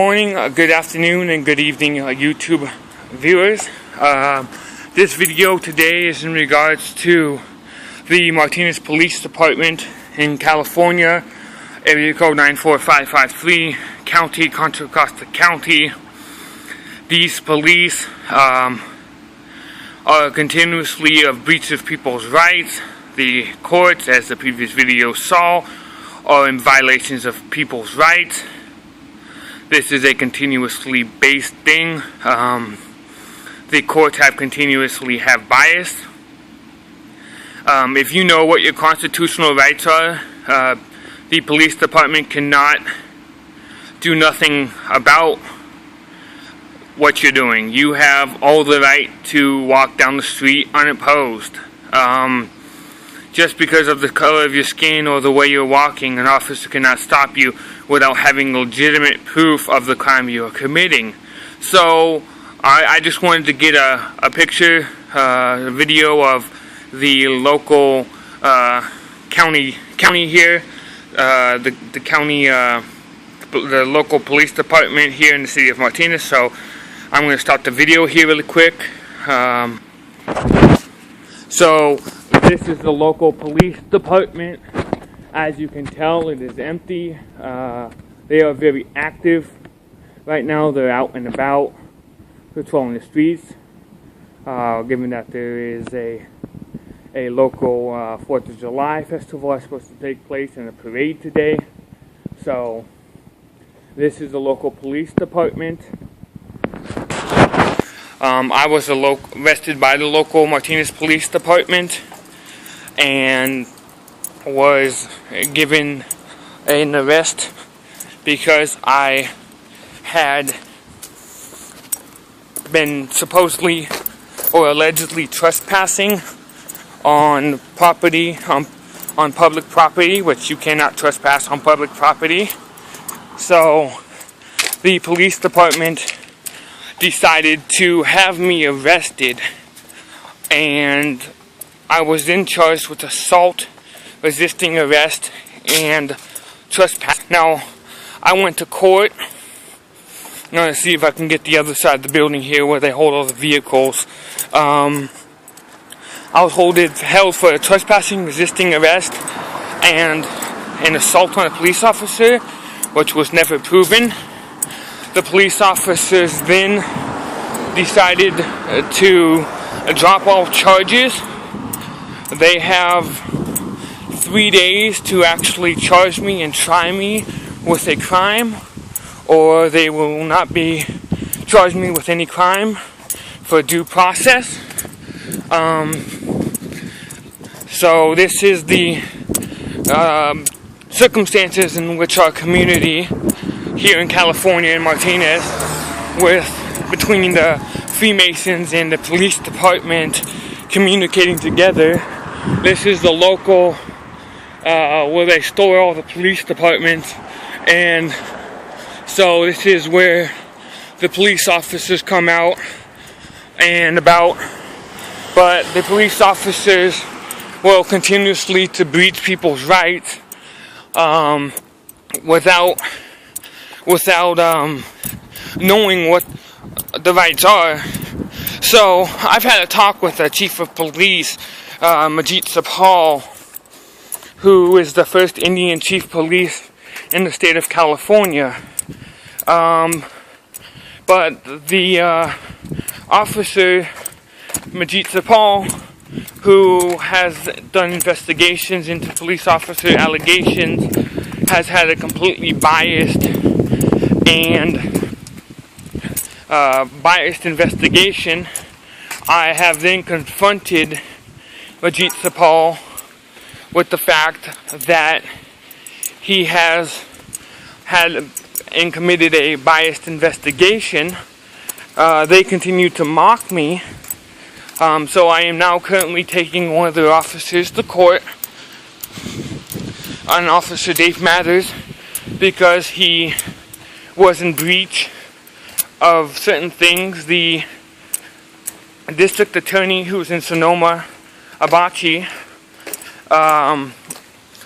Morning, good afternoon, and good evening, YouTube viewers. This video today is in regards to the Martinez Police Department in California, area code 94553, County, Contra Costa County. These police are continuously of breach of people's rights. The courts, as the previous video saw, are in violations of people's rights. This is a continuously based thing. The courts have continuously have bias. If you know what your constitutional rights are, the police department cannot do nothing about what you're doing. You have all the right to walk down the street unopposed. Just because of the color of your skin or the way you're walking, an officer cannot stop you without having legitimate proof of the crime you are committing. So I just wanted to get a picture, a video of the local county here, the county, the local police department here in the city of Martinez. So I'm going to start the video here really quick. So this is the local police department. As you can tell, it is empty. They are very active right now. They're out and about patrolling the streets. Given that there is a local 4th of July festival that's supposed to take place and a parade today. So this is the local police department. I was arrested by the local Martinez Police Department and was given an arrest because I had been supposedly or allegedly trespassing on property, on public property, which you cannot trespass on public property. So the police department decided to have me arrested, and I was then charged with assault, resisting arrest, and trespass. Now, I went to court. I'm going to see if I can get the other side of the building here where they hold all the vehicles. I was held for trespassing, resisting arrest, and an assault on a police officer, which was never proven. The police officers then decided to drop all charges. They have 3 days to actually charge me and try me with a crime, or they will not be charging me with any crime for due process. So this is the circumstances in which our community here in California in Martinez, between the Freemasons and the police department communicating together. This is the local where they store all the police departments, and so this is where the police officers come out and about. But the police officers will continuously to breach people's rights without knowing what the rights are. So I've had a talk with the chief of police, Majid Sapal, who is the first Indian chief police in the state of California. But the officer, Majid Sapal, who has done investigations into police officer allegations, has had a completely biased investigation. I have then confronted Majid Sapal with the fact that he has had and committed a biased investigation. They continue to mock me. So I am now currently taking one of their officers to court, an officer Dave Mathers, because he was in breach of certain things. The district attorney, who's in Sonoma, Abachi,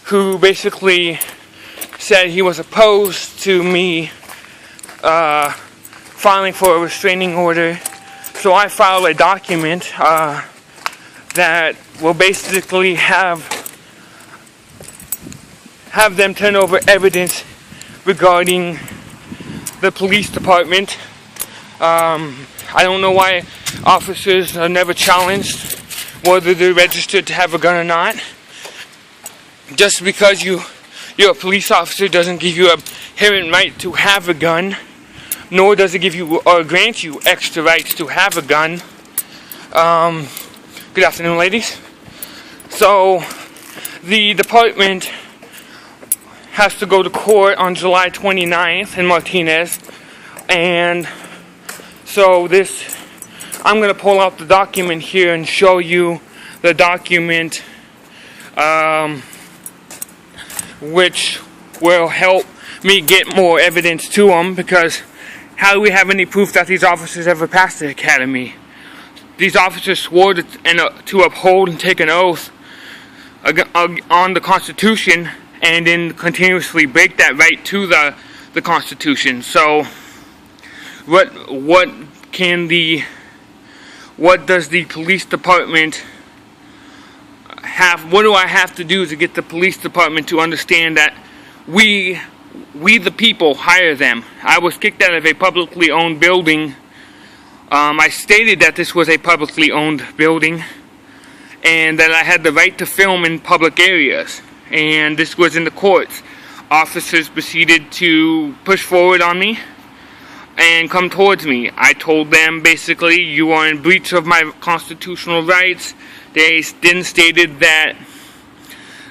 who basically said he was opposed to me filing for a restraining order. So I filed a document that will basically have them turn over evidence regarding the police department. I don't know why officers are never challenged whether they're registered to have a gun or not. Just because you're a police officer doesn't give you a inherent right to have a gun, nor does it give you or grant you extra rights to have a gun. Good afternoon, ladies. So the department has to go to court on July 29th in Martinez, and so I'm going to pull out the document here and show you the document, which will help me get more evidence to them, because how do we have any proof that these officers ever passed the academy? These officers swore to uphold and take an oath on the Constitution, and then continuously break that right to the Constitution. So what does the police department have? What do I have to do to get the police department to understand that we the people hire them? I was kicked out of a publicly owned building. I stated that this was a publicly owned building and that I had the right to film in public areas. And this was in the courts. Officers proceeded to push forward on me and come towards me. I told them basically, you are in breach of my constitutional rights. They then stated that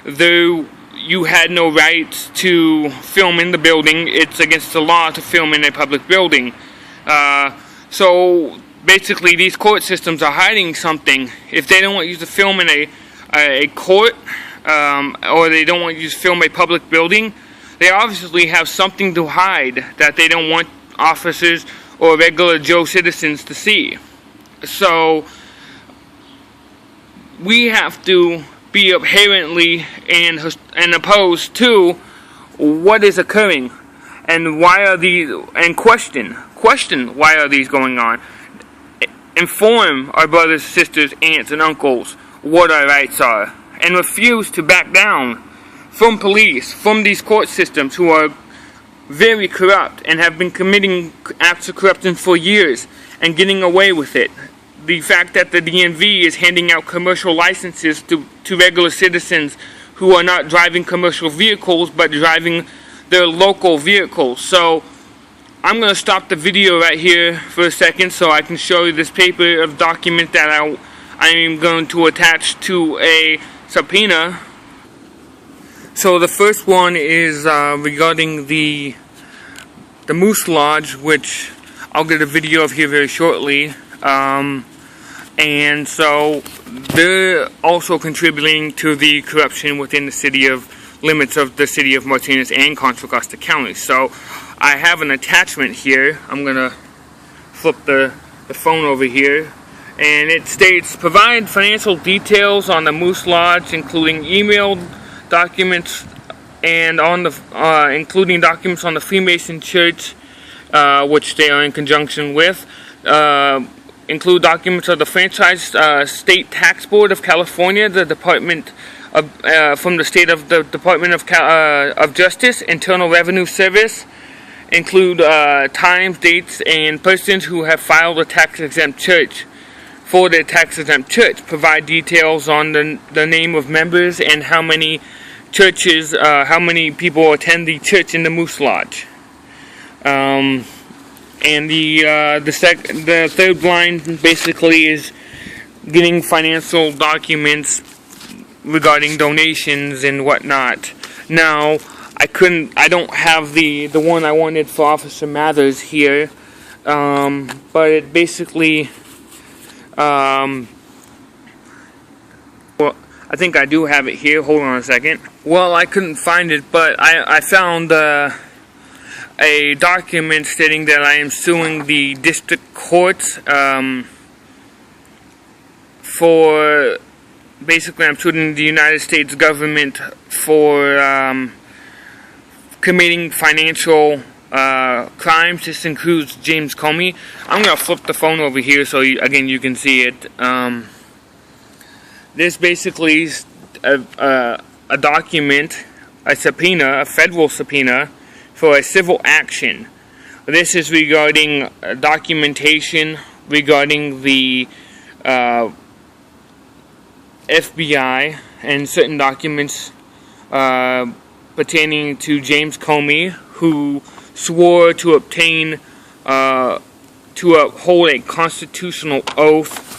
you had no rights to film in the building. It's against the law to film in a public building. So basically these court systems are hiding something. If they don't want you to film in a court, or they don't want you to film a public building, they obviously have something to hide that they don't want officers or regular Joe citizens to see. So we have to be inherently and opposed to what is occurring and why are these, and question why are these going on. Inform our brothers, sisters, aunts, and uncles what our rights are, and refuse to back down from police, from these court systems who are very corrupt and have been committing acts of corruption for years and getting away with it. The fact that the DMV is handing out commercial licenses to regular citizens who are not driving commercial vehicles but driving their local vehicles. So I'm going to stop the video right here for a second so I can show you this paper of document that I am going to attach to a subpoena. So the first one is regarding the Moose Lodge, which I'll get a video of here very shortly. And so they're also contributing to the corruption within the limits of the city of Martinez and Contra Costa County. So I have an attachment here. I'm going to flip the phone over here. And it states, provide financial details on the Moose Lodge, including emailed documents and on the including documents on the Freemason Church, which they are in conjunction with. Include documents of the Franchise State Tax Board of California, the Department of from the state of the Department of Justice, Internal Revenue Service. Include times, dates, and persons who have filed a tax-exempt church for their tax-exempt church. Provide details on the name of members and how many churches, how many people attend the church in the Moose Lodge. And the third line basically is getting financial documents regarding donations and whatnot. Now, I don't have the one I wanted for Officer Mathers here, but it basically, well, I think I do have it here. Hold on a second. Well, I couldn't find it, but I found a document stating that I am suing the district courts for, basically I'm suing the United States government for committing financial crimes. This includes James Comey. I'm going to flip the phone over here so again you can see it. This basically is a document, a subpoena, a federal subpoena for a civil action. This is regarding documentation regarding the FBI and certain documents pertaining to James Comey, who swore to obtain, to uphold a constitutional oath.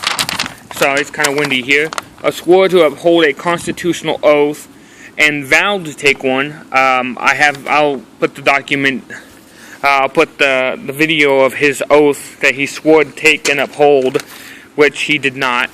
Sorry, it's kind of windy here. Swore to uphold a constitutional oath and vowed to take one. I'll put the document. I'll put the video of his oath that he swore to take and uphold, which he did not.